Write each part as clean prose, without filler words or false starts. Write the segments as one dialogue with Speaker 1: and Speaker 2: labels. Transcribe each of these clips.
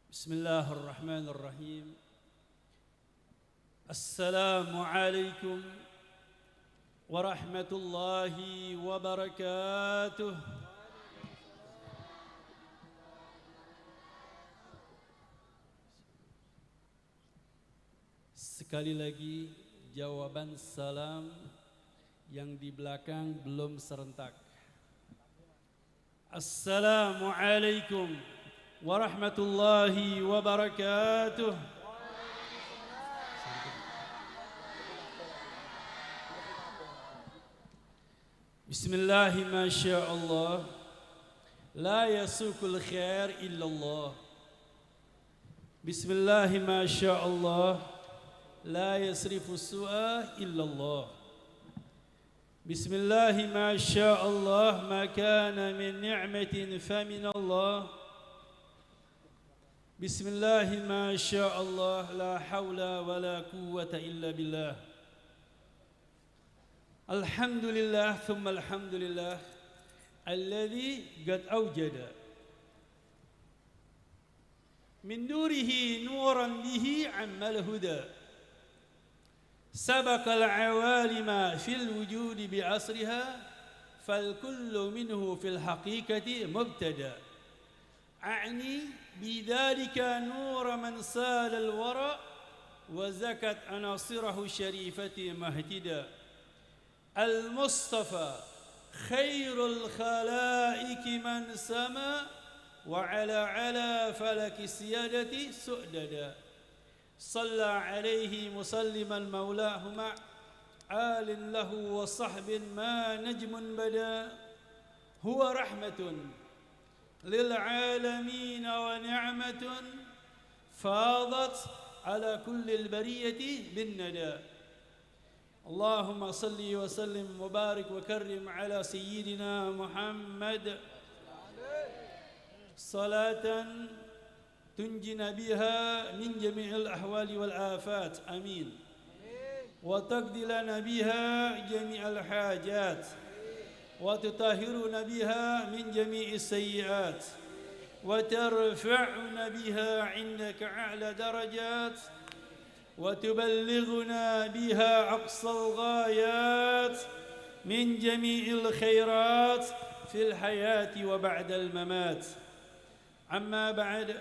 Speaker 1: بسم الله الرحمن الرحيم. السلام عليكم ورحمة الله وبركاته. Sekali lagi jawaban salam yang di belakang belum serentak. Assalamualaikum warahmatullahi wabarakatuh. Bismillahi ma sya Allah. La yasukul khair illallah. Bismillahi ma sya Allah. La yasrifu su'a illallah. Bismillahi ma sya Allah. Ma kana min ni'matin famin Allah. Bismillahi ma sya Allah. La hawla wa la quwwata illa billah. Alhamdulillah thumma alhamdulillah alladhi qad awjada min nurihi nuran bihi ammal huda sabaqa al-awalima fil wujudi bi asriha fal kullu minhu fil haqiqati mubtada a'ni bidhalika nur man sal al-wara wa zakat anasirahu sharifati mahtida المصطفى خير الخلائق من سما وعلى فلك السيادة سؤددا صلى عليه مسلما مولاه مع آل له وصحب ما نجم بدا هو رحمة للعالمين ونعمة فاضت على كل البرية بالندى اللهم صل وسلم وبارك وكرم على سيدنا محمد صلاة تنجينا بها من جميع الأحوال والآفات آمين وتقضي لنا بها جميع الحاجات وتطهرنا بها من جميع السيئات وترفعنا بها عندك أعلى درجات وتبلغنا بها أقصى الغايات من جميع الخيرات في الحياة وبعد الممات أما بعد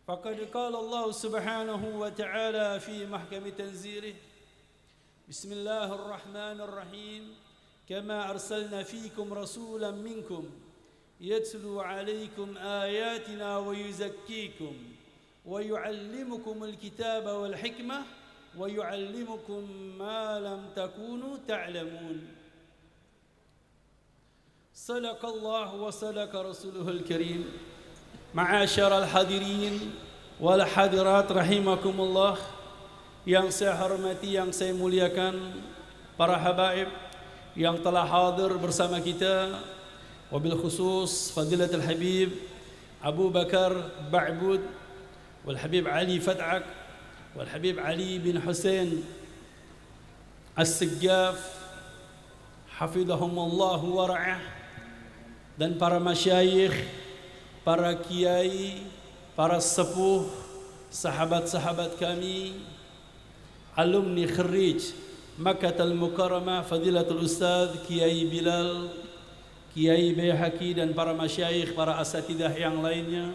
Speaker 1: فقد قال الله سبحانه وتعالى في محكم تنزيله بسم الله الرحمن الرحيم كما أرسلنا فيكم رسولا منكم يتلو عليكم آياتنا ويزكيكم ويعلمكم الكتاب والحكمة ويعلمكم ما لم تكونوا تعلمون صدق الله وصدق رسوله الكريم معاشر الحاضرين والحاضرات رحمكم الله yang saya hormati, yang saya muliakan, para habaib yang telah hadir bersama kita, wabil khusus Fadilatul Habib Abu Bakar Ba'bud والحبيب علي فتعك والحبيب علي بن حسين السقاف حفظهم الله ورعاه dan para masyayikh, para kiai, para sepuh, sahabat-sahabat kami, alumni kharij Makkah Al-Mukarramah Fadilatul Ustaz Kiai Bilal, Kiai Bayhaqi dan para masyayikh, para asatidah yang lainnya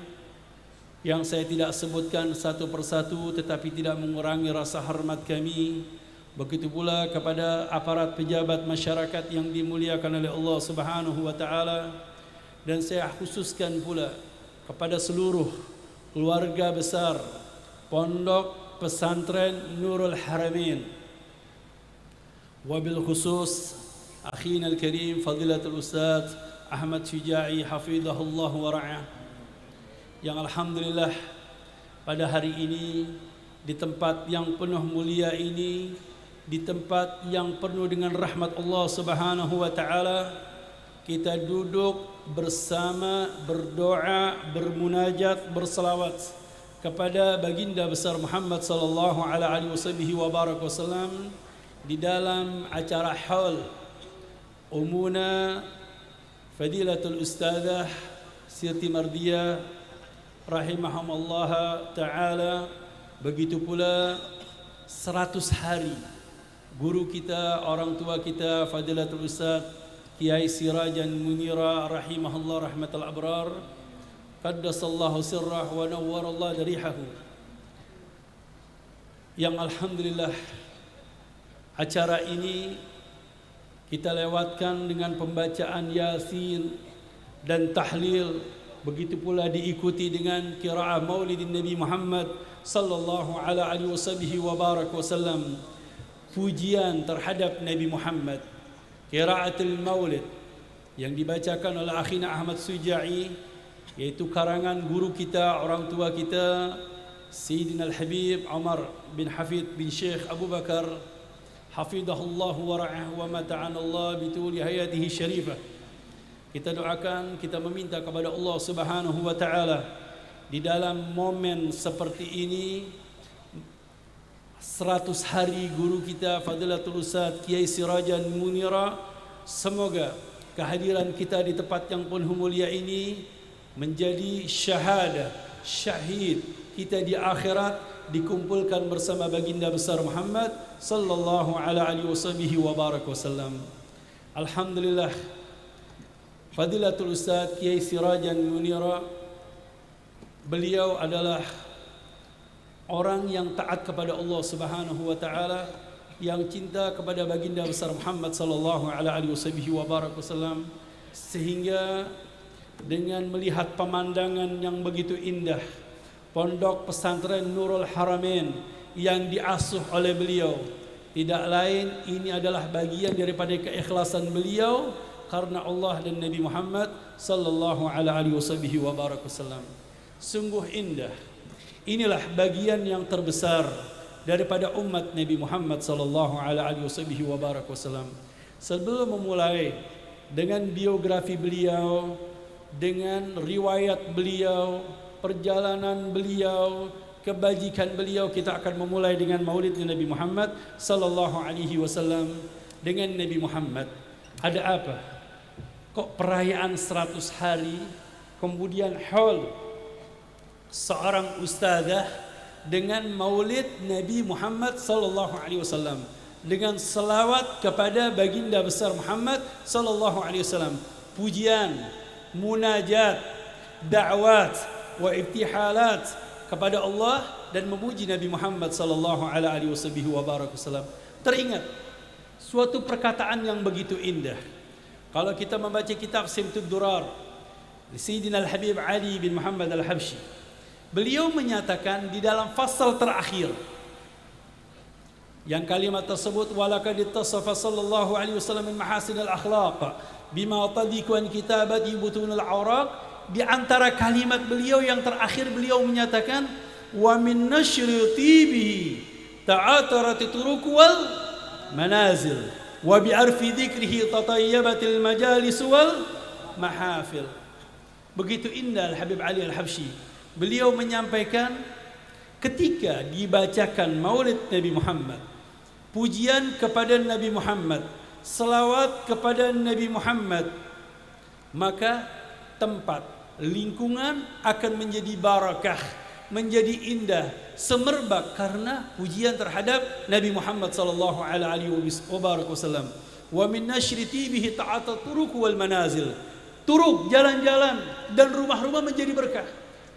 Speaker 1: yang saya tidak sebutkan satu persatu tetapi tidak mengurangi rasa hormat kami. Begitu pula kepada aparat pejabat masyarakat yang dimuliakan oleh Allah Subhanahu wa taala, dan saya khususkan pula kepada seluruh keluarga besar Pondok Pesantren Nurul Haramain, wabil khusus akhina al-karim Fadilatul Ustaz Ahmad Syuja'i hafizahullah wa ra'ah, yang alhamdulillah pada hari ini di tempat yang penuh mulia ini, di tempat yang penuh dengan rahmat Allah Subhanahu wa taala, kita duduk bersama berdoa, bermunajat, berselawat kepada baginda besar Muhammad sallallahu alaihi wasallam di dalam acara haul Ummuna Fadilatul Ustadzah Siti Mardiyah rahimahumullah ta'ala. Begitu pula 100 hari guru kita, orang tua kita, Fadilatul Ustaz Kiai Sirajan Munira rahimahullah rahmatul abrar, qaddasallahu sirrah wa nawwarallahu darihahu, yang alhamdulillah acara ini kita lewatkan dengan pembacaan Yasin dan tahlil. Begitu pula diikuti dengan qiraah Maulidin Nabi Muhammad sallallahu alaihi wasallam, pujian terhadap Nabi Muhammad, qiraatul Maulid yang dibacakan oleh akhina Ahmad Suja'i, yaitu karangan guru kita, orang tua kita Sayyidina Al-Habib Umar bin Hafid bin Syekh Abu Bakar hafidhahullah wa ra'ah wa mata'ana Allah bituli hayatihi syarifah. Kita doakan, kita meminta kepada Allah Subhanahu wa taala di dalam momen seperti ini, 100 hari guru kita Fadilatul Ustaz Kiai Sirajan Munira, semoga kehadiran kita di tempat yang penuh mulia ini menjadi syahadah, syahid kita di akhirat, dikumpulkan bersama baginda besar Muhammad sallallahu alaihi wasallam. Alhamdulillah, Fadilatul Ustaz Kiai Sirajan Munira, beliau adalah orang yang taat kepada Allah Subhanahu wa taala, yang cinta kepada baginda besar Muhammad sallallahu alaihi wasallam, sehingga dengan melihat pemandangan yang begitu indah pondok pesantren Nurul Haramain yang diasuh oleh beliau, tidak lain ini adalah bagian daripada keikhlasan beliau karena Allah dan Nabi Muhammad sallallahu alaihi wasallam. Sungguh indah. Inilah bagian yang terbesar daripada umat Nabi Muhammad sallallahu alaihi wasallam. Sebelum memulai dengan biografi beliau, dengan riwayat beliau, perjalanan beliau, kebajikan beliau, kita akan memulai dengan Maulid Nabi Muhammad sallallahu alaihi wasallam. Dengan Nabi Muhammad ada apa? Kok perayaan 100 hari, kemudian haul seorang ustazah dengan Maulid Nabi Muhammad sallallahu alaihi wasallam, dengan selawat kepada baginda besar Muhammad sallallahu alaihi wasallam, pujian, munajat, da'wat wa ibtihalat kepada Allah dan memuji Nabi Muhammad sallallahu alaihi wasallam. Teringat suatu perkataan yang begitu indah. Kalau kita membaca kitab Simtud Durar Sayyidina Al-Habib Ali bin Muhammad Al-Habsyi, beliau menyatakan di dalam fasal terakhir yang kalimat tersebut, walaqad ittasafa sallallahu alaihi wasallam min mahasinil akhlaq bima tadiku an kitabati butunul awraq. Di antara kalimat beliau yang terakhir, beliau menyatakan wa min nashri tibihi ta'atarat turuq wal manazil wa bi arfi dzikrihi tatayyabatil majalis wal mahafil. Begitu indah Al-Habib Ali Al-Habsyi. Beliau menyampaikan ketika dibacakan Maulid Nabi Muhammad, pujian kepada Nabi Muhammad, selawat kepada Nabi Muhammad, maka tempat, lingkungan akan menjadi barakah, menjadi indah, semerbak karena pujian terhadap Nabi Muhammad sallallahu alaihi wasallam. Wa min nashri tibihi ta'ata turuq wal manazil. Turuk, jalan-jalan dan rumah-rumah menjadi berkah.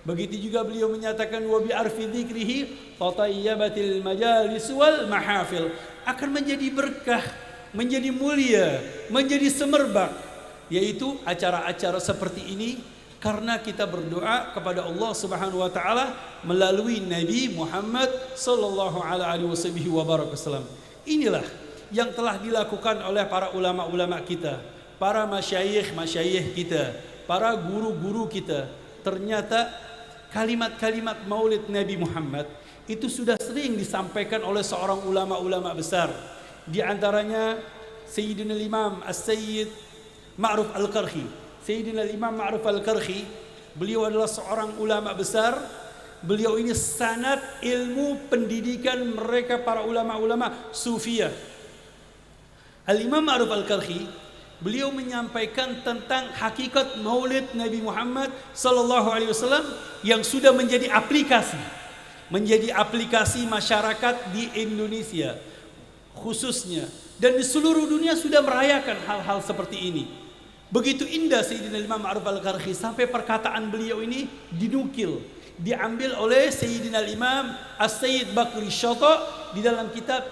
Speaker 1: Begitu juga beliau menyatakan wa bi arfi dzikrihi tatayyabatil majalis wal mahafil, akan menjadi berkah, menjadi mulia, menjadi semerbak, yaitu acara-acara seperti ini karena kita berdoa kepada Allah Subhanahu wa taala melalui Nabi Muhammad sallallahu alaihi wasallam. Inilah yang telah dilakukan oleh para ulama-ulama kita, para masyayikh kita, para guru-guru kita. Ternyata kalimat-kalimat Maulid Nabi Muhammad itu sudah sering disampaikan oleh seorang ulama-ulama besar. Di antaranya Sayyidina Imam As-Sayyid Ma'ruf Al-Qarhi. Sayyidina Imam Ma'ruf Al-Qarhi, beliau adalah seorang ulama besar. Beliau ini sanad ilmu pendidikan mereka para ulama-ulama Sufiyah. Al-Imam Ma'ruf Al-Qarhi beliau menyampaikan tentang hakikat Maulid Nabi Muhammad sallallahu alaihi wasallam yang sudah menjadi aplikasi masyarakat di Indonesia khususnya, dan di seluruh dunia sudah merayakan hal-hal seperti ini. Begitu indah Sayyidina Imam Ma'ruf Al-Qarhi sampai perkataan beliau ini dinukil, diambil oleh Sayyidina Imam As-Sayyid Bakri Syata di dalam kitab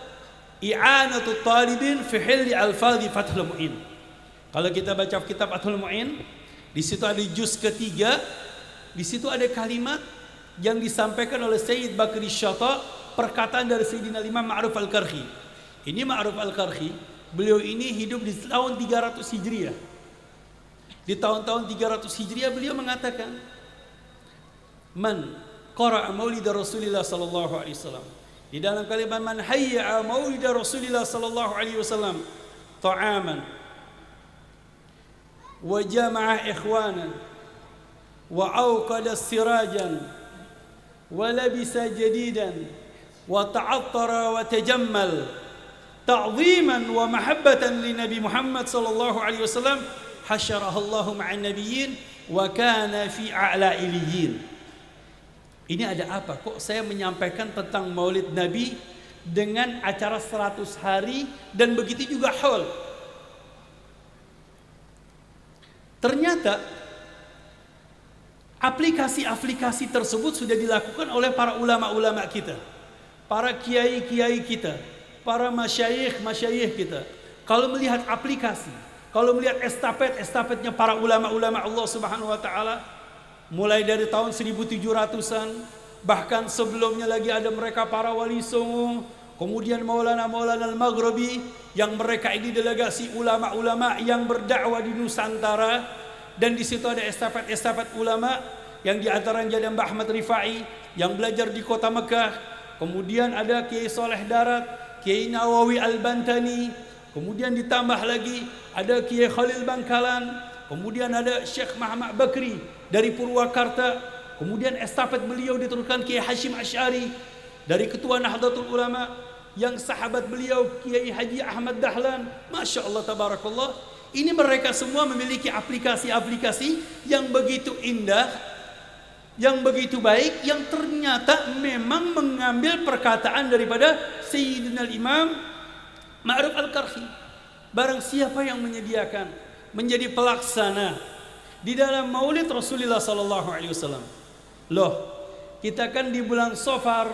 Speaker 1: I'anatul Talibin fi Hilli Al-Fadhi Fathul Mu'in. Kalau kita baca kitab Fathul Mu'in, di situ ada juz ketiga, di situ ada kalimat yang disampaikan oleh Sayyid Bakri Syata, perkataan dari Sayyidina Imam Ma'ruf Al-Qarhi. Ini Ma'ruf Al-Qarhi, beliau ini hidup di tahun 300 Hijriah. Di tahun-tahun 300 Hijriah beliau mengatakan, man qara'a maulid Rasulillah sallallahu alaihi wasallam. Di dalam kalimat man hayya maulid Rasulillah sallallahu alaihi wasallam ta'aman wa jama'a ikhwanan wa awqada sirajan wa labisa jadidan wa ta'attara wa tajammal ta'ziman wa mahabbatan li Nabi Muhammad sallallahu alaihi wasallam hasyarahallahu ma'an nabiyyin wa kana fi a'la iliyyin. Ini ada apa? Kok saya menyampaikan tentang Maulid Nabi dengan acara 100 hari dan begitu juga haul? Ternyata aplikasi-aplikasi tersebut sudah dilakukan oleh para ulama-ulama kita, para kiai-kiai kita, para masyayikh kita. Kalau melihat aplikasi, kalau melihat estafetnya para ulama-ulama Allah Subhanahu wa taala, mulai dari tahun 1700-an, bahkan sebelumnya lagi ada mereka para wali songo, kemudian Maulana Al-Maghribi, yang mereka ini delegasi ulama-ulama yang berdakwah di Nusantara, dan di situ ada estafet ulama yang di antaranya ada Mbah Ahmad Rifai yang belajar di kota Mekah, kemudian ada Kiai Soleh Darat, Kiai Nawawi Al-Bantani, kemudian ditambah lagi ada Kiai Khalil Bangkalan, kemudian ada Syekh Muhammad Bakri dari Purwakarta, kemudian estafet beliau diteruskan Kiai Hashim Asy'ari dari Ketua Nahdlatul Ulama, yang sahabat beliau Kiai Haji Ahmad Dahlan. Masya Allah tabarakallah. Ini mereka semua memiliki aplikasi-aplikasi yang begitu indah, yang begitu baik, yang ternyata memang mengambil perkataan daripada Sayyidina Imam Ma'ruf Al-Qarhi. Barang siapa yang menyediakan, menjadi pelaksana di dalam Maulid Rasulullah sallallahu alaihi wasallam. Loh, kita kan di bulan Safar,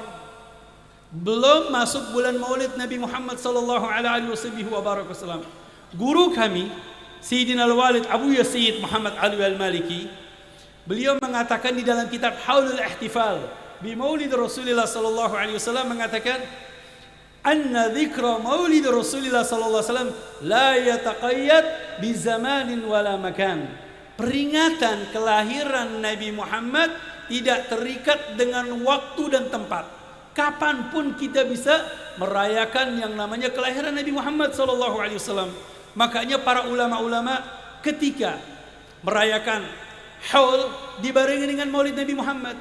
Speaker 1: belum masuk bulan Maulid Nabi Muhammad sallallahu alaihi wasallam. Guru kami Sayyidina Al-Walid Abu Yazid Muhammad Ali Al-Maliki, beliau mengatakan di dalam kitab Haulul Ihtifal bi Maulid Rasulullah sallallahu alaihi wasallam, mengatakan anna dzikra maulid Rasulullah sallallahu alaihi wasallam la yataqayyad bi zamanin wala makan. Peringatan kelahiran Nabi Muhammad tidak terikat dengan waktu dan tempat. Kapanpun kita bisa merayakan yang namanya kelahiran Nabi Muhammad sallallahu alaihi wasallam. Makanya para ulama-ulama ketika merayakan haul dibarengi dengan Maulid Nabi Muhammad.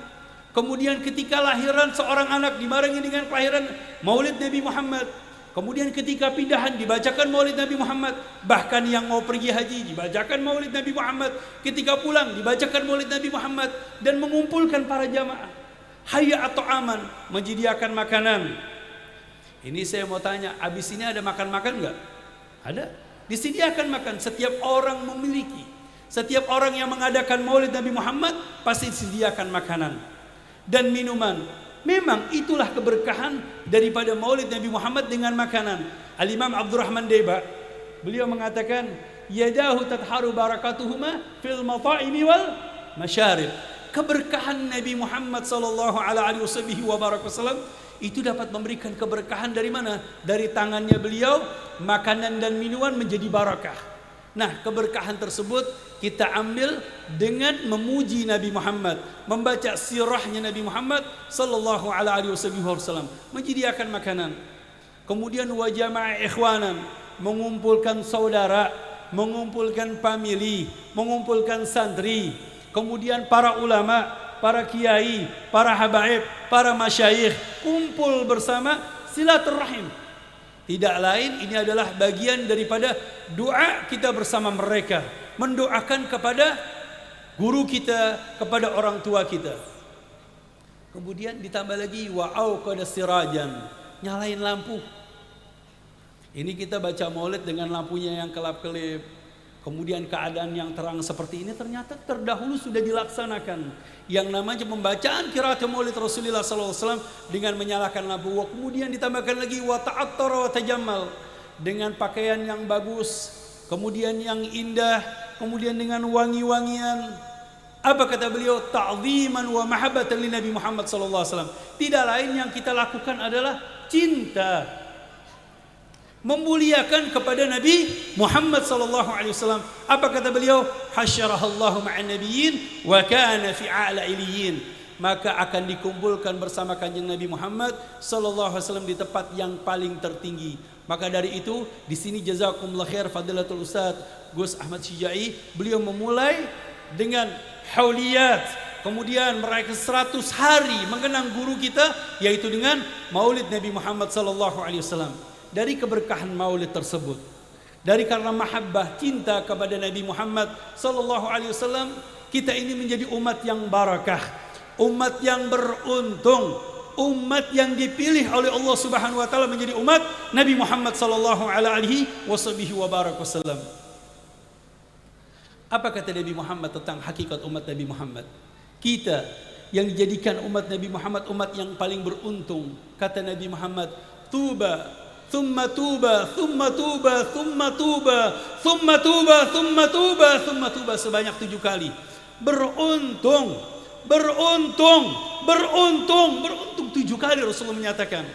Speaker 1: Kemudian ketika lahiran seorang anak dibarengi dengan kelahiran Maulid Nabi Muhammad. Kemudian ketika pindahan dibacakan Maulid Nabi Muhammad. Bahkan yang mau pergi haji dibacakan Maulid Nabi Muhammad. Ketika pulang dibacakan Maulid Nabi Muhammad. Dan mengumpulkan para jamaah. Hayya atau aman, menyediakan makanan. Ini saya mau tanya, abis ini ada makan-makan enggak? Ada. Disediakan makan. Setiap orang memiliki. Setiap orang yang mengadakan Maulid Nabi Muhammad pasti disediakan makanan dan minuman. Memang itulah keberkahan daripada Maulid Nabi Muhammad dengan makanan. Al-Imam Abdurrahman Deba, beliau mengatakan, yadahu tadharu barakatuhuma fil mata'imi wal masyarib. Keberkahan Nabi Muhammad sallallahu alaihi wasallam itu dapat memberikan keberkahan dari mana? Dari tangannya beliau, makanan dan minuman menjadi barakah. Nah, keberkahan tersebut kita ambil dengan memuji Nabi Muhammad, membaca sirahnya Nabi Muhammad sallallahu alaihi wasallam, menyediakan makanan. Kemudian wa jama'a ikhwanan, mengumpulkan saudara, mengumpulkan famili, mengumpulkan santri, kemudian para ulama, para kiai, para habaib, para masyayikh kumpul bersama silaturahim. Tidak lain, ini adalah bagian daripada doa kita bersama mereka, mendoakan kepada guru kita, kepada orang tua kita. Kemudian ditambah lagi wa auqada sirajan, nyalain lampu. Ini kita baca maulid dengan lampunya yang kelap-kelip. Kemudian keadaan yang terang seperti ini ternyata terdahulu sudah dilaksanakan. Yang namanya pembacaan qiraat maulid Rasulullah SAW dengan menyalakan lampu. Kemudian ditambahkan lagi wa ta'attara wa tajammal, dengan pakaian yang bagus, kemudian yang indah, kemudian dengan wangi-wangian. Apa kata beliau? Ta'ziman wa mahabbatan li Nabi Muhammad SAW. Tidak lain yang kita lakukan adalah cinta, memuliakan kepada Nabi Muhammad sallallahu alaihi wasallam. Apa kata beliau? Hasyarahallahu ma'an nabiyyin wa kana fi a'la iliyyin. Maka akan dikumpulkan bersama kanjeng Nabi Muhammad sallallahu alaihi wasallam di tempat yang paling tertinggi. Maka dari itu di sini jazakumullah khair fadilatul Ustaz Gus Ahmad Syijai, beliau memulai dengan hauliyat, kemudian merayakan 100 hari mengenang guru kita, yaitu dengan Maulid Nabi Muhammad sallallahu alaihi wasallam. Dari keberkahan maulid tersebut, dari karena mahabbah cinta kepada Nabi Muhammad sallallahu alaihi wasallam, kita ini menjadi umat yang barakah, umat yang beruntung, umat yang dipilih oleh Allah Subhanahu wa taala menjadi umat Nabi Muhammad sallallahu alaihi wasallam. Apa kata Nabi Muhammad tentang hakikat umat Nabi Muhammad? Kita yang dijadikan umat Nabi Muhammad umat yang paling beruntung. Kata Nabi Muhammad, tuba thumma tuba, thumma tuba, thumma tuba, thumma tuba, thumma tuba, thumma tuba, sebanyak 7 kali. Beruntung, beruntung, beruntung, beruntung 7 kali Rasulullah menyatakan.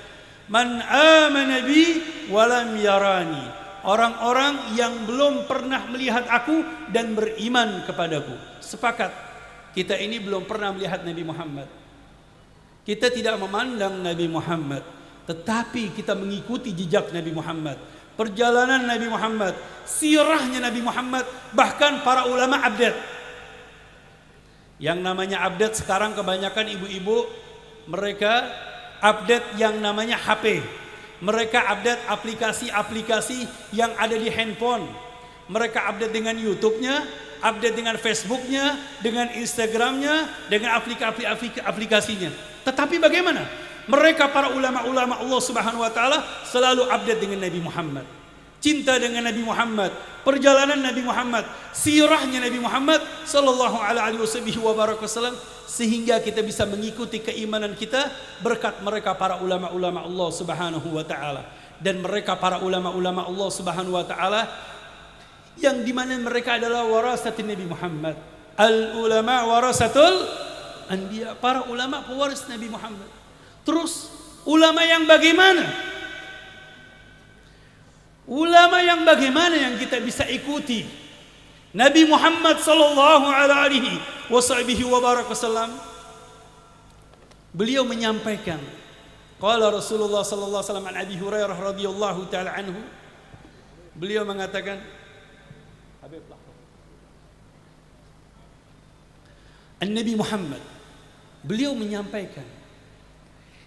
Speaker 1: Man amana bi walam yarani. Orang-orang yang belum pernah melihat aku dan beriman kepadaku. Sepakat, kita ini belum pernah melihat Nabi Muhammad. Kita tidak memandang Nabi Muhammad, tetapi kita mengikuti jejak Nabi Muhammad, perjalanan Nabi Muhammad, sirahnya Nabi Muhammad, bahkan para ulama update. Yang namanya update sekarang kebanyakan ibu-ibu, mereka update yang namanya HP. Mereka update aplikasi-aplikasi yang ada di handphone. Mereka update dengan YouTube-nya, update dengan Facebook-nya, dengan Instagram-nya, dengan aplikasinya. Tetapi bagaimana? Mereka para ulama-ulama Allah Subhanahu wa taala selalu update dengan Nabi Muhammad. Cinta dengan Nabi Muhammad, perjalanan Nabi Muhammad, sirahnya Nabi Muhammad sallallahu alaihi wasallam, sehingga kita bisa mengikuti keimanan kita berkat mereka para ulama-ulama Allah Subhanahu wa taala. Dan mereka para ulama-ulama Allah Subhanahu wa taala yang dimana mereka adalah warasatin Nabi Muhammad. Al ulama warasatul anbiya, para ulama pewaris Nabi Muhammad. Terus ulama yang bagaimana? Ulama yang bagaimana yang kita bisa ikuti? Nabi Muhammad sallallahu alaihi wasallam beliau menyampaikan, qala Rasulullah sallallahu alaihi wasallam an Abi Hurairah radhiyallahu taala anhu, beliau mengatakan, Nabi Muhammad beliau menyampaikan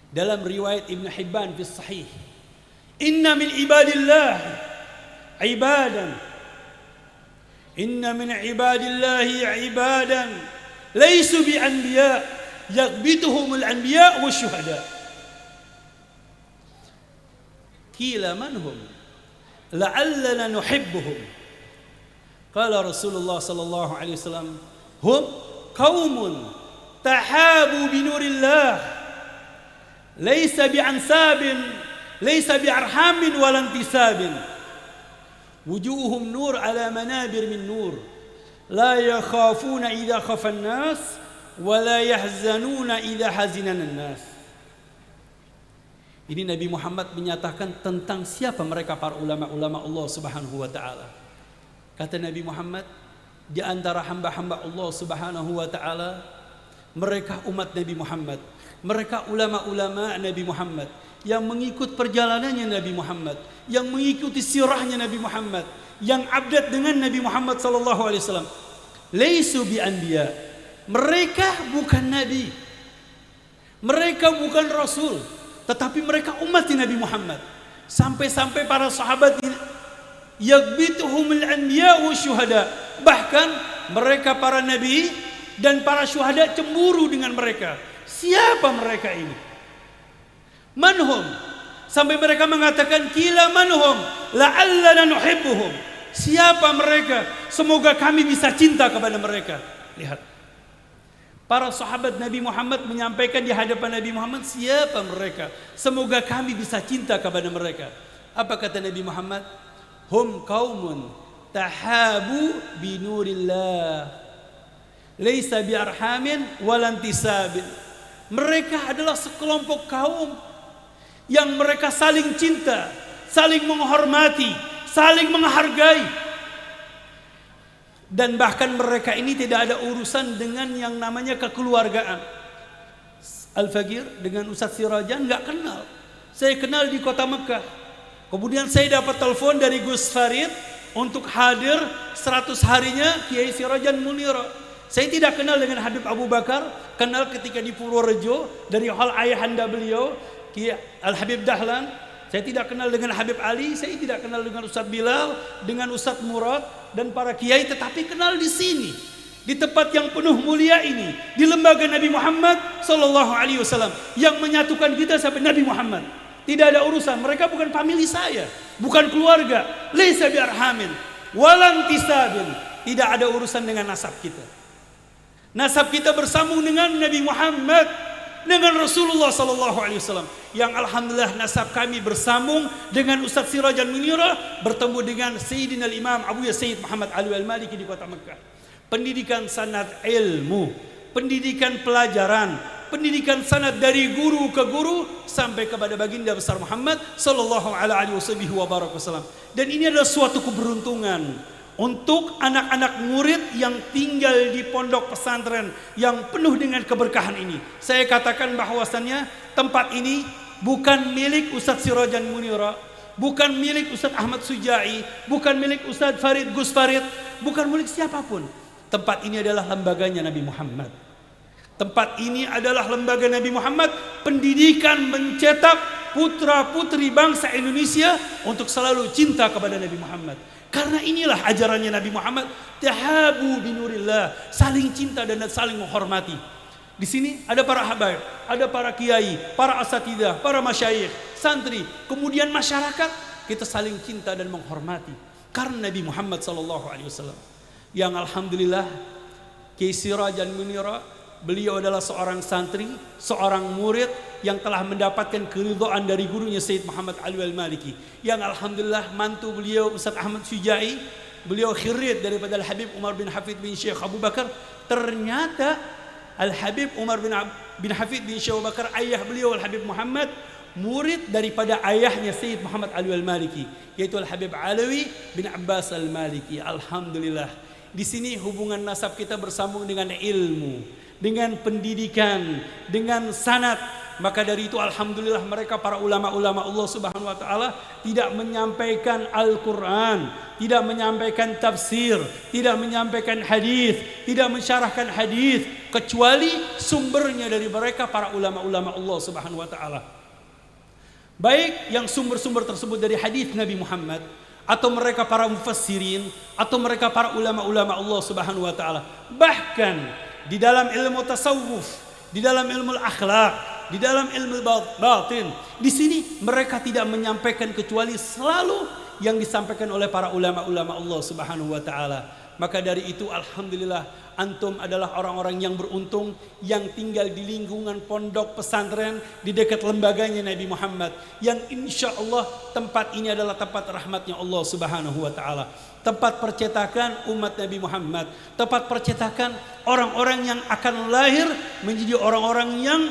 Speaker 1: dalam riwayat Ibn Hibban fi sahih, inna min ibadillah ibadan, inna min ibadillahi ibadan laysu bi anbiya yaghbituhumul anbiya wasyuhada. Qila man hum la'allana nuhibbuhum. Qala Rasulullah sallallahu alaihi wasallam, hum qaumun tahabu bi nurillah laysa bi ansabin laysa bi arhamin wala intisabin wujuhum nur ala manabir min nur la yakhafuna idza khafa an-nas wa la yahzanuna idza hazina an-nas. Ini Nabi Muhammad menyatakan tentang siapa mereka para ulama-ulama Allah Subhanahu wa taala. Kata Nabi Muhammad, di antara hamba-hamba Allah Subhanahu wa taala, mereka umat Nabi Muhammad, mereka ulama-ulama Nabi Muhammad yang mengikut perjalanannya Nabi Muhammad, yang mengikuti sirahnya Nabi Muhammad, yang update dengan Nabi Muhammad sallallahu alaihi wasallam. Laisu bi anbiya. Mereka bukan nabi. Mereka bukan rasul, tetapi mereka umat Nabi Muhammad. Sampai-sampai para sahabat yaghbituhumul anbiya wa syuhada, bahkan mereka para nabi dan para syuhada cemburu dengan mereka. Siapa mereka ini? Manhum? Sampai mereka mengatakan kila manhum la'allana nuhibbuhum. Siapa mereka? Semoga kami bisa cinta kepada mereka. Lihat, para sahabat Nabi Muhammad menyampaikan di hadapan Nabi Muhammad, siapa mereka? Semoga kami bisa cinta kepada mereka. Apa kata Nabi Muhammad? Hum qaumun tahabu binurillah, laisa biarhamin walantisabin. Mereka adalah sekelompok kaum yang mereka saling cinta, saling menghormati, saling menghargai. Dan bahkan mereka ini tidak ada urusan dengan yang namanya kekeluargaan. Al-Faqir dengan Ustaz Sirajan nggak kenal. Saya kenal di kota Mekah. Kemudian saya dapat telepon dari Gus Farid untuk hadir 100 harinya Kiai Sirajan Munira. Saya tidak kenal dengan Habib Abu Bakar, kenal ketika di Purworejo dari hal ayahanda beliau Kiai Al-Habib Dahlan. Saya tidak kenal dengan Habib Ali, saya tidak kenal dengan Ustadz Bilal, dengan Ustadz Murad dan para kiai, tetapi kenal di sini, di tempat yang penuh mulia ini, di lembaga Nabi Muhammad sallallahu alaihi wasallam yang menyatukan kita sampai Nabi Muhammad. Tidak ada urusan, mereka bukan famili saya, bukan keluarga, laisa biarhamin walantisabin. Tidak ada urusan dengan nasab kita. Nasab kita bersambung dengan Nabi Muhammad, dengan Rasulullah sallallahu alaihi wasallam, yang alhamdulillah nasab kami bersambung dengan Ustaz Sirajan Munira, bertemu dengan Sayyidina Imam Abu Sayyid Muhammad Ali Al-Maliki di kota Mekah. Pendidikan sanad ilmu, pendidikan pelajaran, pendidikan sanad dari guru ke guru sampai kepada baginda besar Muhammad sallallahu alaihi wasallam. Dan ini adalah suatu keberuntungan untuk anak-anak murid yang tinggal di pondok pesantren yang penuh dengan keberkahan ini. Saya katakan bahwasannya tempat ini bukan milik Ustadz Sirajan Munira, bukan milik Ustadz Ahmad Sujai, bukan milik Ustadz Farid Gus Farid, bukan milik siapapun. Tempat ini adalah lembaganya Nabi Muhammad. Tempat ini adalah lembaga Nabi Muhammad, pendidikan mencetak putra-putri bangsa Indonesia untuk selalu cinta kepada Nabi Muhammad. Karena inilah ajarannya Nabi Muhammad, tahabu binurillah, saling cinta dan saling menghormati. Di sini ada para habaib, ada para kiai, para asatidah, para masyayikh, santri, kemudian masyarakat, kita saling cinta dan menghormati karena Nabi Muhammad sallallahu alaihi wasallam. Yang alhamdulillah Kiai Sirajan Munira, beliau adalah seorang santri, seorang murid yang telah mendapatkan keridhaan dari gurunya Sayyid Muhammad Ali Al-Maliki. Yang alhamdulillah mantu beliau Ustaz Ahmad Sujai, beliau khirid daripada Al-Habib Umar bin Hafid bin Syekh Abu Bakar. Ternyata Al-Habib Umar bin Hafid bin Syekh Abu Bakar, ayah beliau Al-Habib Muhammad, murid daripada ayahnya Sayyid Muhammad Ali Al-Maliki, yaitu Al-Habib Alawi bin Abbas Al-Maliki. Alhamdulillah, di sini hubungan nasab kita bersambung dengan ilmu, dengan pendidikan, dengan sanad. Maka dari itu alhamdulillah mereka para ulama-ulama Allah Subhanahu wa taala tidak menyampaikan Al-Qur'an, tidak menyampaikan tafsir, tidak menyampaikan hadis, tidak mensyarahkan hadis kecuali sumbernya dari mereka para ulama-ulama Allah Subhanahu wa taala. Baik yang sumber-sumber tersebut dari hadis Nabi Muhammad, atau mereka para mufassirin, atau mereka para ulama-ulama Allah Subhanahu wa taala. Bahkan di dalam ilmu tasawuf, di dalam ilmu akhlak, di dalam ilmu batin, di sini mereka tidak menyampaikan kecuali selalu yang disampaikan oleh para ulama-ulama Allah Subhanahu wa taala. Maka dari itu alhamdulillah antum adalah orang-orang yang beruntung yang tinggal di lingkungan pondok pesantren di dekat lembaganya Nabi Muhammad, yang insya Allah tempat ini adalah tempat rahmatnya Allah Subhanahu wa taala, tempat percetakan umat Nabi Muhammad, tempat percetakan orang-orang yang akan lahir menjadi orang-orang yang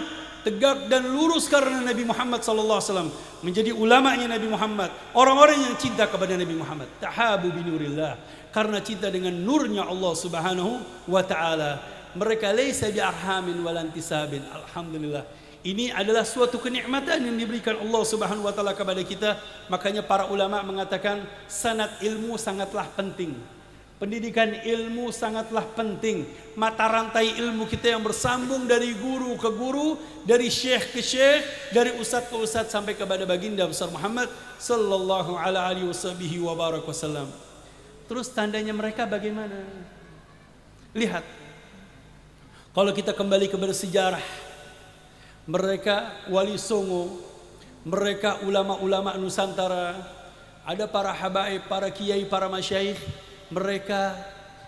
Speaker 1: tegak dan lurus karena Nabi Muhammad sallallahu alaihi wasallam, menjadi ulamanya Nabi Muhammad, orang-orang yang cinta kepada Nabi Muhammad. Tahabu binurillah, karena cinta dengan nurnya Allah Subhanahu wa taala. Mereka laisa biarhamin walantisabin. Alhamdulillah, ini adalah suatu kenikmatan yang diberikan Allah Subhanahu wa taala kepada kita. Makanya para ulama mengatakan sanad ilmu sangatlah penting. Pendidikan ilmu sangatlah penting. Mata rantai ilmu kita yang bersambung dari guru ke guru, dari syekh ke syekh, dari ustadz ke ustadz sampai kepada baginda besar Muhammad sallallahu alaihi wasallam. Terus tandanya mereka bagaimana? Lihat. Kalau kita kembali kepada sejarah, mereka wali songo, mereka ulama-ulama Nusantara, ada para habaib, para kiai, para masyayikh. Mereka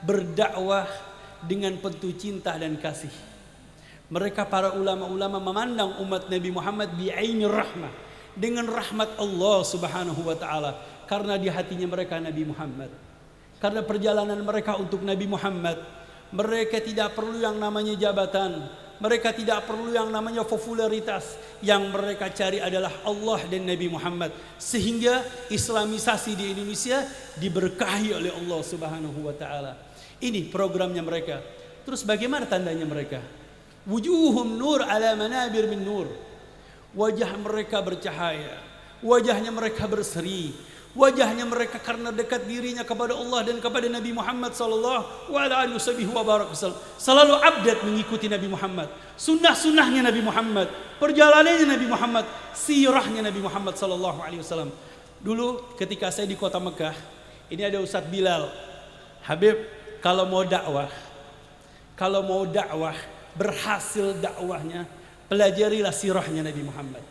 Speaker 1: berdakwah dengan penuh cinta dan kasih. Mereka para ulama-ulama memandang umat Nabi Muhammad bi'ainir rahmah, dengan rahmat Allah subhanahu wa ta'ala. Karena di hatinya mereka Nabi Muhammad, karena perjalanan mereka untuk Nabi Muhammad. Mereka tidak perlu yang namanya jabatan, mereka tidak perlu yang namanya popularitas. Yang mereka cari adalah Allah dan Nabi Muhammad. Sehingga islamisasi di Indonesia diberkahi oleh Allah subhanahu wa ta'ala. Ini programnya mereka. Terus bagaimana tandanya mereka? Wujuhum nur ala manabir min nur. Wajah mereka bercahaya, wajahnya mereka berseri, wajahnya mereka karena dekat dirinya kepada Allah dan kepada Nabi Muhammad sallallahu alaihi wasallam. Selalu update mengikuti Nabi Muhammad, sunnah-sunnahnya Nabi Muhammad, perjalanannya Nabi Muhammad, sirahnya Nabi Muhammad sallallahu alaihi wasallam. Dulu ketika saya di kota Mekah, ini ada Ustadz Bilal. Habib, kalau mau dakwah, berhasil dakwahnya, pelajarilah sirahnya Nabi Muhammad,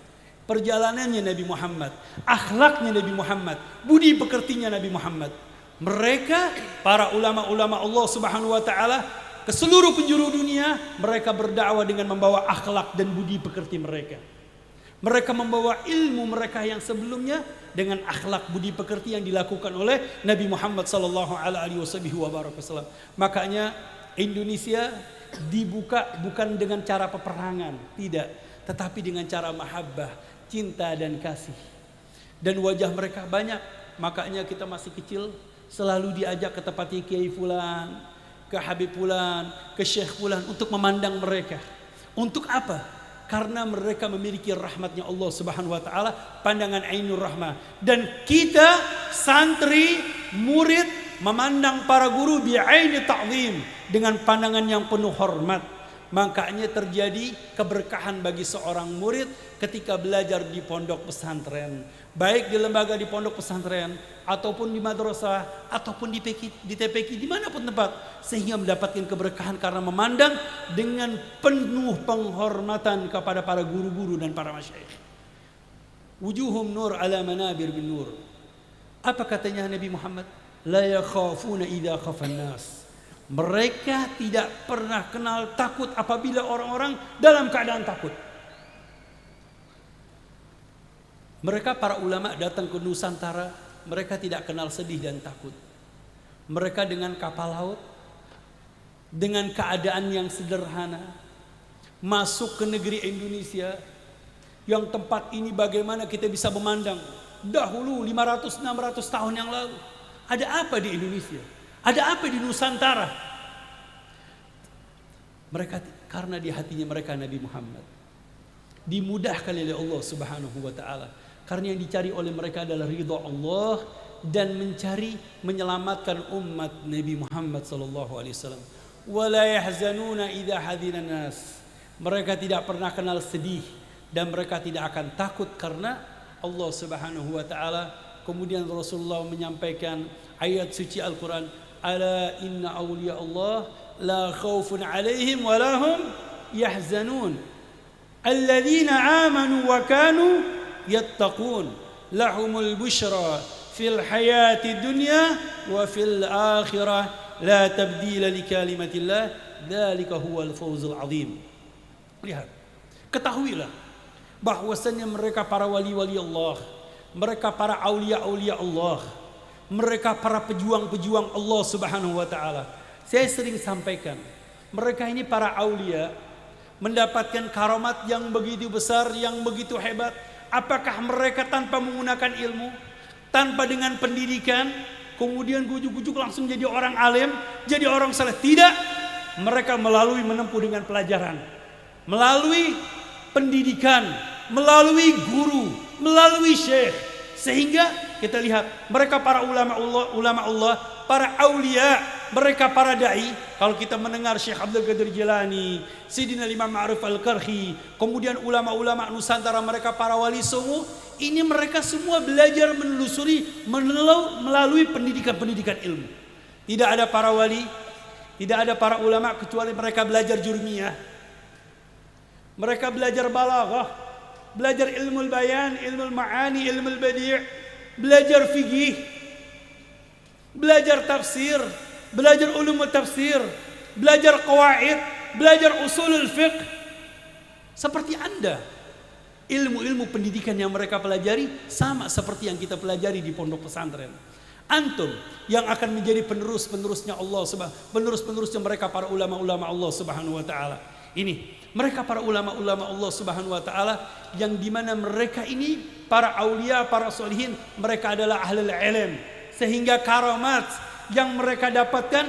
Speaker 1: perjalanannya Nabi Muhammad, akhlaknya Nabi Muhammad, budi pekertinya Nabi Muhammad. Mereka para ulama-ulama Allah subhanahu wa ta'ala ke seluruh penjuru dunia, mereka berdakwah dengan membawa akhlak dan budi pekerti mereka. Mereka membawa ilmu mereka yang sebelumnya dengan akhlak budi pekerti yang dilakukan oleh Nabi Muhammad sallallahu alaihi wasallam. Makanya Indonesia dibuka bukan dengan cara peperangan, tidak, tetapi dengan cara mahabbah, cinta dan kasih. Dan wajah mereka banyak. Makanya kita masih kecil selalu diajak ke tempatnya Kiai Fulan, ke Habib Fulan, ke Syekh Fulan untuk memandang mereka. Untuk apa? Karena mereka memiliki rahmatnya Allah subhanahu wa ta'ala, pandangan ainur rahmah. Dan kita santri, murid memandang para guru bi'aini ta'zim, dengan pandangan yang penuh hormat. Makanya terjadi keberkahan bagi seorang murid ketika belajar di pondok pesantren, baik di lembaga di pondok pesantren ataupun di madrasah ataupun di TPQ, dimanapun tempat, sehingga mendapatkan keberkahan karena memandang dengan penuh penghormatan kepada para guru-guru dan para masyayikh. Wujuhum nur ala manabir bin nur. Apa katanya Nabi Muhammad? La yakhafuna idza khafan nas. Mereka tidak pernah kenal takut apabila orang-orang dalam keadaan takut. Mereka para ulama datang ke Nusantara, mereka tidak kenal sedih dan takut. Mereka dengan kapal laut, dengan keadaan yang sederhana, masuk ke negeri Indonesia, yang tempat ini bagaimana kita bisa memandang dahulu 500-600 tahun yang lalu. Ada apa di Indonesia? Ada apa di Nusantara? Mereka karena di hatinya mereka Nabi Muhammad, dimudahkan oleh Allah subhanahu wa ta'ala. Karena yang dicari oleh mereka adalah ridha Allah dan mencari menyelamatkan umat Nabi Muhammad sallallahu alaihi wasallam. Wala yahzanuna idza hadina nas. Mereka tidak pernah kenal sedih dan mereka tidak akan takut karena Allah subhanahu wa ta'ala. Kemudian Rasulullah menyampaikan ayat suci Al-Quran, ala inna awliya Allah la khawfun alaihim wa lahum yahzanun alladzina amanu wa kanu yattaqun lahumul bushra fil hayati dunya wa fil akhirah la tabdila li kalimatillah dzalika huwal fawzul azim. Lihat, ketahuilah bahwasanya mereka para wali-wali Allah, mereka para aulia-aulia Allah, mereka para pejuang-pejuang Allah subhanahu wa ta'ala. Saya sering sampaikan, mereka ini para aulia mendapatkan karamat yang begitu besar, yang begitu hebat. Apakah mereka tanpa menggunakan ilmu, tanpa dengan pendidikan, kemudian gujuk-gujuk langsung jadi orang alim, jadi orang saleh? Tidak. Mereka melalui menempuh dengan pelajaran, melalui pendidikan, melalui guru, melalui syekh. Sehingga kita lihat mereka para ulama Allah para aulia, mereka para dai. Kalau kita mendengar Syekh Abdul Qadir Jilani, Sayyidina Imam Ma'ruf Al-Karhi, kemudian ulama-ulama Nusantara, mereka para wali songo, ini mereka semua belajar menelusuri melalui pendidikan-pendidikan ilmu. Tidak ada para wali, tidak ada para ulama kecuali mereka belajar jurmiyah. Mereka belajar balaghah, belajar ilmu bayan, ilmu ma'ani, ilmu badi', belajar fikih, belajar tafsir, belajar ulum tafsir, belajar qawaid, belajar usulul fiqh. Seperti Anda, ilmu-ilmu pendidikan yang mereka pelajari sama seperti yang kita pelajari di pondok pesantren. Antum yang akan menjadi penerusnya Allah, penerusnya mereka para ulama-ulama Allah Subhanahu wa taala. Ini mereka para ulama-ulama Allah Subhanahu wa taala yang dimana mereka ini para aulia, para solihin, mereka adalah ahlul ilm, sehingga karamat yang mereka dapatkan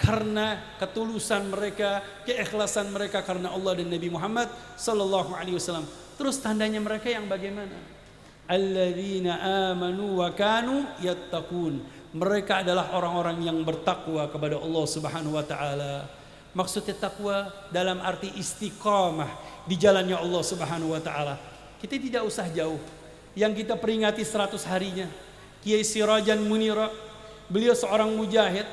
Speaker 1: karena ketulusan mereka, keikhlasan mereka karena Allah dan Nabi Muhammad sallallahu alaihi wasallam. Terus tandanya mereka yang bagaimana? Alladzina amanu wa kanu yattaqun. Mereka adalah orang-orang yang bertakwa kepada Allah Subhanahu wa taala. Maksudnya takwa dalam arti istiqamah di jalannya Allah Subhanahu wa taala. Kita tidak usah jauh. Yang kita peringati 100 harinya Kiai Sirajan Munira, beliau seorang mujahid.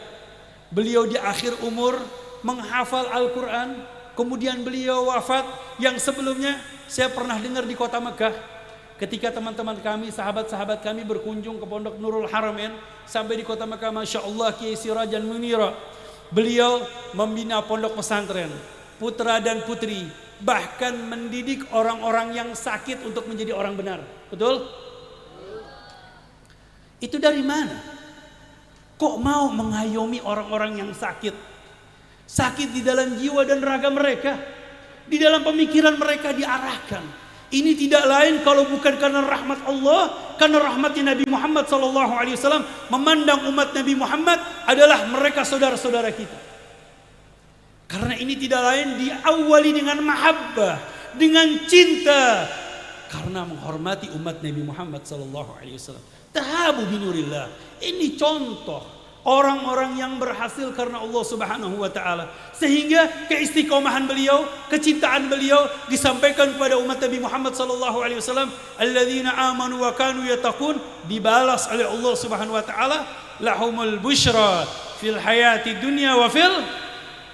Speaker 1: Beliau di akhir umur menghafal Al-Qur'an, kemudian beliau wafat. Yang sebelumnya saya pernah dengar di kota Mekah, ketika teman-teman kami, sahabat-sahabat kami berkunjung ke Pondok Nurul Haramain sampai di kota Mekah, Masya Allah, Kiai Sirajan Munira, beliau membina pondok pesantren, putra dan putri, bahkan mendidik orang-orang yang sakit untuk menjadi orang benar. Betul? Itu dari mana? Kok mau mengayomi orang-orang yang sakit? Sakit di dalam jiwa dan raga mereka, di dalam pemikiran mereka diarahkan. Ini tidak lain kalau bukan karena rahmat Allah, karena rahmatnya Nabi Muhammad SAW memandang umat Nabi Muhammad adalah mereka saudara-saudara kita. Karena ini tidak lain diawali dengan mahabbah, dengan cinta, karena menghormati umat Nabi Muhammad SAW. Tahabu binurillah. Ini contoh orang-orang yang berhasil karena Allah Subhanahu wa taala, sehingga keistiqomahan beliau, kecintaan beliau disampaikan kepada umat Nabi Muhammad sallallahu alaihi wasallam, alladzina amanu wa kanu yattaqun, dibalas oleh Allah Subhanahu wa taala, lahumul busyra fil hayati dunya wa fil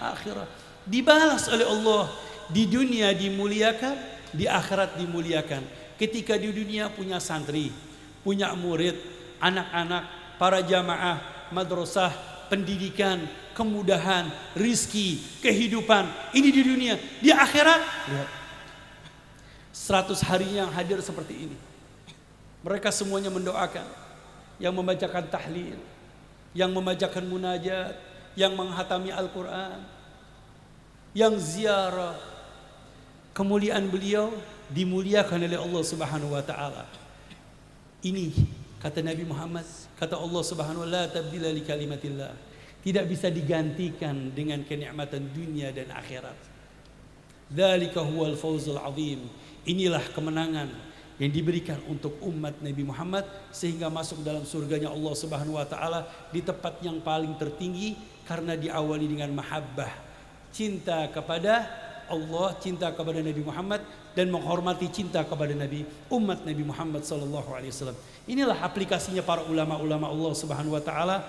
Speaker 1: akhirah. Dibalas oleh Allah, di dunia dimuliakan, di akhirat dimuliakan. Ketika di dunia punya santri, punya murid, anak-anak, para jamaah madrasah, pendidikan, kemudahan, rizki, kehidupan. Ini di dunia. Di akhirat, lihat, 100 harinya hadir seperti ini. Mereka semuanya mendoakan, yang membacakan tahlil, yang membacakan munajat, yang menghatami Al-Quran, yang ziarah. Kemuliaan beliau dimuliakan oleh Allah Subhanahu wa taala. Ini kata Nabi Muhammad, kata Allah Subhanahu wa taala, la tabdila li kalimatillah. Tidak bisa digantikan dengan kenikmatan dunia dan akhirat. Dzalika huwal fawzul azim. Inilah kemenangan yang diberikan untuk umat Nabi Muhammad sehingga masuk dalam surganya Allah Subhanahu wa taala di tempat yang paling tertinggi karena diawali dengan mahabbah, cinta kepada Allah, cinta kepada Nabi Muhammad, dan menghormati cinta kepada Nabi, umat Nabi Muhammad sallallahu alaihi wasallam. Inilah aplikasinya para ulama-ulama Allah Subhanahu wa taala,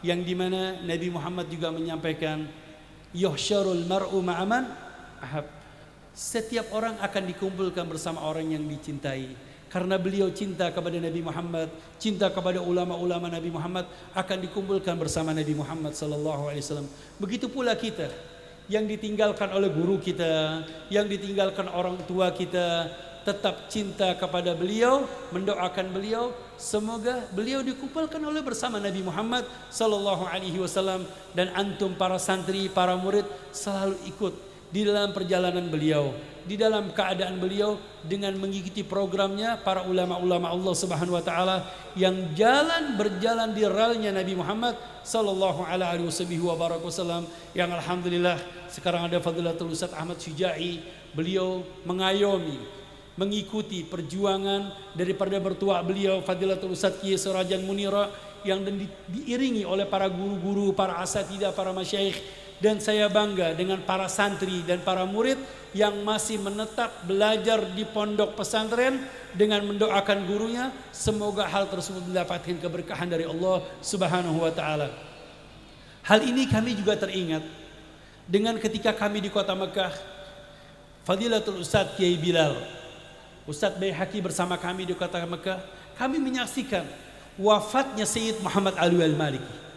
Speaker 1: yang dimana Nabi Muhammad juga menyampaikan, yuhsyarul mar'u ma'aman ahab. Setiap orang akan dikumpulkan bersama orang yang dicintai. Karena beliau cinta kepada Nabi Muhammad, cinta kepada ulama-ulama Nabi Muhammad, akan dikumpulkan bersama Nabi Muhammad sallallahu alaihi wasallam. Begitu pula kita yang ditinggalkan oleh guru kita, yang ditinggalkan orang tua kita, tetap cinta kepada beliau, mendoakan beliau, semoga beliau dikumpulkan oleh bersama Nabi Muhammad sallallahu alaihi wasallam, dan antum para santri, para murid selalu ikut di dalam perjalanan beliau, di dalam keadaan beliau, dengan mengikuti programnya para ulama-ulama Allah Subhanahu wa taala yang berjalan di relnya Nabi Muhammad sallallahu alaihi wasallam, yang alhamdulillah sekarang ada Fadilatul Ustaz Ahmad Syuja'i. Beliau mengayomi mengikuti perjuangan daripada bertua beliau Fadilatul Ustadz Kiai Sirajan Munira yang diiringi oleh para guru-guru, para asatidah, para masyayikh, dan saya bangga dengan para santri dan para murid yang masih menetap belajar di pondok pesantren dengan mendoakan gurunya semoga hal tersebut mendapatkan keberkahan dari Allah Subhanahu wa taala. Hal ini kami juga teringat dengan ketika kami di kota Mekah, Fadilatul Ustadz Kiai Bilal, Ustadz Baihaqi bersama kami di kota Mekah, kami menyaksikan wafatnya Sayyid Muhammad Alwi Al-Maliki.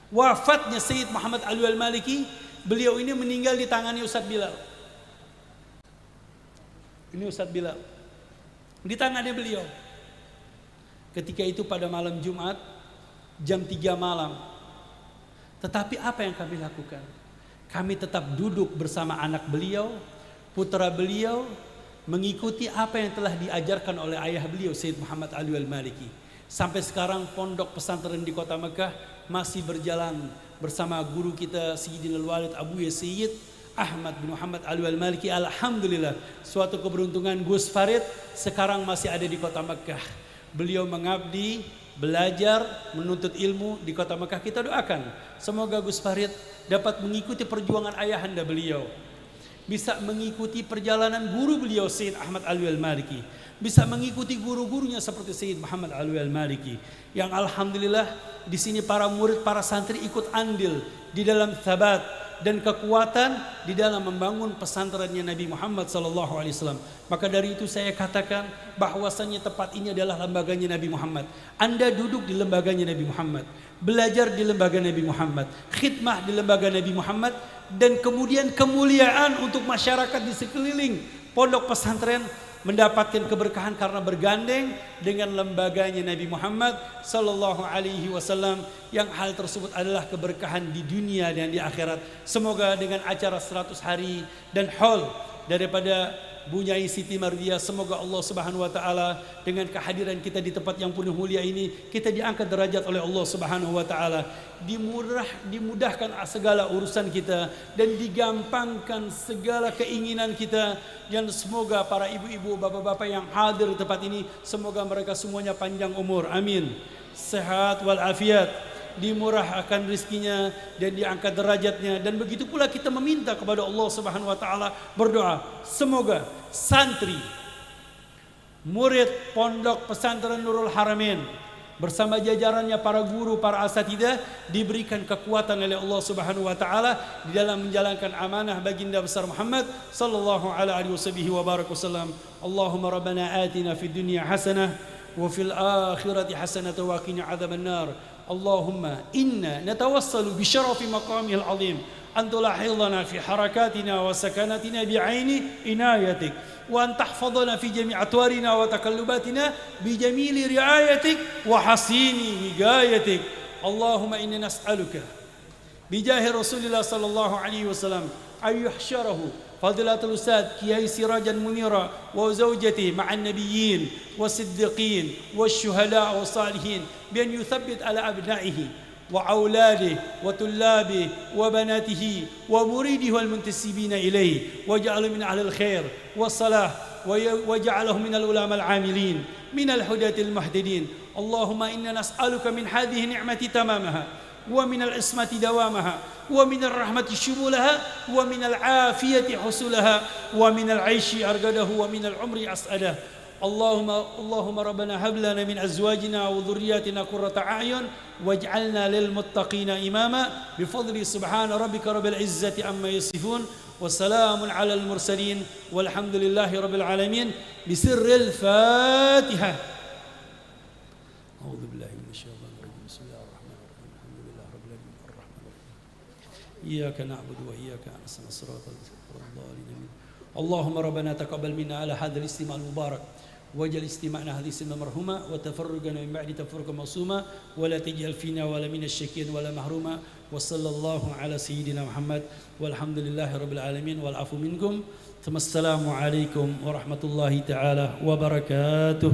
Speaker 1: Wafatnya Sayyid Muhammad Alwi Al-Maliki, beliau ini meninggal di tangani Ustadz Bilal. Ini Ustadz Bilal di tangannya beliau. Ketika itu pada malam Jumat jam 3 malam. Tetapi apa yang kami lakukan? Kami tetap duduk bersama anak beliau, putra beliau, mengikuti apa yang telah diajarkan oleh ayah beliau Sayyid Muhammad Alwi Al-Maliki. Sampai sekarang pondok pesantren di kota Mekah masih berjalan bersama guru kita Sayyidina Al-Walid Abuya Sayyid Ahmad bin Muhammad Alwi Al-Maliki. Alhamdulillah, suatu keberuntungan Gus Farid sekarang masih ada di kota Mekah. Beliau mengabdi, belajar, menuntut ilmu di kota Mekah. Kita doakan semoga Gus Farid dapat mengikuti perjuangan ayahanda beliau, bisa mengikuti perjalanan guru beliau Sayyid Ahmad Alwi Al-Maliki, bisa mengikuti guru-gurunya seperti Sayyid Muhammad Alwi Al-Maliki, yang alhamdulillah di sini para murid, para santri ikut andil di dalam thabat dan kekuatan di dalam membangun pesantrennya Nabi Muhammad SAW. Maka dari itu saya katakan bahwasanya tempat ini adalah lembaganya Nabi Muhammad. Anda duduk di lembaganya Nabi Muhammad, belajar di lembaga Nabi Muhammad, khidmah di lembaga Nabi Muhammad, dan kemudian kemuliaan untuk masyarakat di sekeliling pondok pesantren mendapatkan keberkahan karena bergandeng dengan lembaganya Nabi Muhammad sallallahu alaihi wasallam, yang hal tersebut adalah keberkahan di dunia dan di akhirat. Semoga dengan acara 100 hari dan haul daripada Bunyai Siti Mardiah, semoga Allah Subhanahu wa taala dengan kehadiran kita di tempat yang penuh mulia ini, kita diangkat derajat oleh Allah Subhanahu wa taala, dimudahkan segala urusan kita dan digampangkan segala keinginan kita. Dan semoga para ibu-ibu, bapak-bapak yang hadir di tempat ini, semoga mereka semuanya panjang umur, amin, sehat walafiat, dimurahkan rizkinya dan diangkat derajatnya. Dan begitu pula kita meminta kepada Allah Subhanahu wa taala, berdoa semoga santri, murid pondok pesantren Nurul Haramain bersama jajarannya para guru, para asatidah diberikan kekuatan oleh Allah Subhanahu wa taala di dalam menjalankan amanah baginda besar Muhammad sallallahu alaihi wasallam. Allahumma rabbana atina fid dunya hasanah wa fil akhirati hasanah wa qina adzaban nar. Allahumma inna natawassalu bi syarafi maqamil azim an tulahidhana fi harakatina wa sakanatina bi aini inayatik wa an tahfadhana fi jami' atwarina wa takallubatina bi jamili riayatik wa hasini hidayatik. Allahumma inna nas'aluka bi jahi Rasulillah sallallahu alaihi wasallam ay yuhsyarahu Fadilatul Ustadz Kiai Sirajan Munira wa zawjati ma'an nabiyyin wasiddiqin wasyuhada wa salihin bi an yuthabbit ala abna'ihi wa awladihi wa tullabihi wa banatihi wa muridihi wal muntasibina ilayhi waj'al min ahli al-khair was-salah waj'alhum min al-ulama al-amilin min al-hudati al-muhtadin. Allahumma inna nas'aluka min hadhihi ni'mati tamamaha wa min al-ismati dawamaha ومن الرحمة شمولها ومن العافية حصولها ومن العيش أرقده ومن العمر أسأله. اللهم ربنا هب لنا من أزواجنا وذرياتنا قرة أعين واجعلنا للمتقين إماما بفضل سبحان ربك رب العزة عما يصفون وسلام على المرسلين والحمد لله رب العالمين بسر الفاتحة. أعوذ بالله من الشيطان الرجيم. بسم الله الرحمن الرحيم. الحمد لله رب العالمين الرحمن الرحيم إياك نعبد وإياك نستعين صراط الضالين. اللهم ربنا تقبل منا على هذا الاستماع المبارك واجعل استماعنا هذه السنة مرحومة وتفرقنا من بعد تفرقا معصوما ولا تجعل فينا ولا من الشاكرين ولا محروما. وصلى الله على سيدنا محمد والحمد لله رب العالمين والعفو منكم. ثم السلام عليكم ورحمة الله تعالى وبركاته.